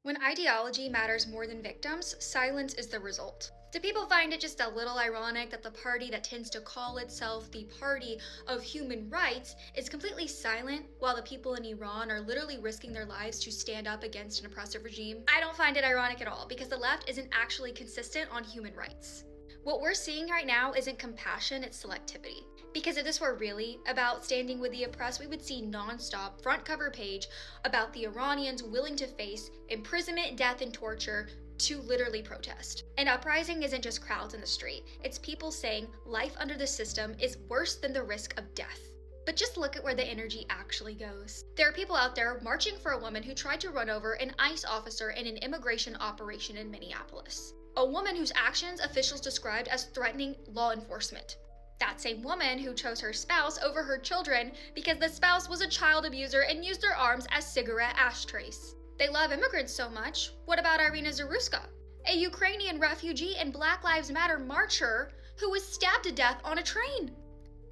When ideology matters more than victims, silence is the result. Do people find it just a little ironic that the party that tends to call itself the party of human rights is completely silent while the people in Iran are literally risking their lives to stand up against an oppressive regime? I don't find it ironic at all because the left isn't actually consistent on human rights. What we're seeing right now isn't compassion, it's selectivity. Because if this were really about standing with the oppressed, we would see non-stop front cover page about the Iranians willing to face imprisonment, death, and torture to literally protest. An uprising isn't just crowds in the street, it's people saying life under the system is worse than the risk of death. But just look at where the energy actually goes. There are people out there marching for a woman who tried to run over an ICE officer in an immigration operation in Minneapolis. A woman whose actions officials described as threatening law enforcement. That same woman who chose her spouse over her children because the spouse was a child abuser and used their arms as cigarette ashtrays. They love immigrants so much. What about Irina Zaruska, a Ukrainian refugee and Black Lives Matter marcher who was stabbed to death on a train?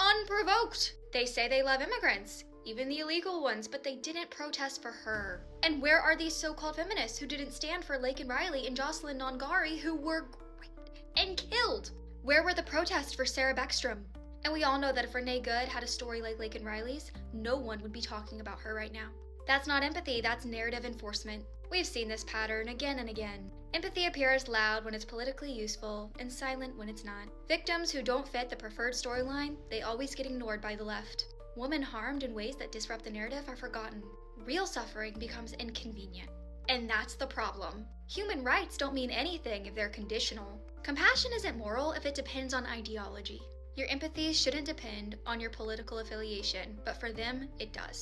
Unprovoked. They say they love immigrants, even the illegal ones, but they didn't protest for her. And where are these so-called feminists who didn't stand for Laken Riley and Jocelyn Nongari, who were raped and killed? Where were the protests for Sarah Beckstrom? And we all know that if Renee Good had a story like Laken Riley's, no one would be talking about her right now. That's not empathy, that's narrative enforcement. We've seen this pattern again and again. Empathy appears loud when it's politically useful and silent when it's not. Victims who don't fit the preferred storyline, they always get ignored by the left. Women harmed in ways that disrupt the narrative are forgotten. Real suffering becomes inconvenient. And that's the problem. Human rights don't mean anything if they're conditional. Compassion isn't moral if it depends on ideology. Your empathy shouldn't depend on your political affiliation, but for them, it does.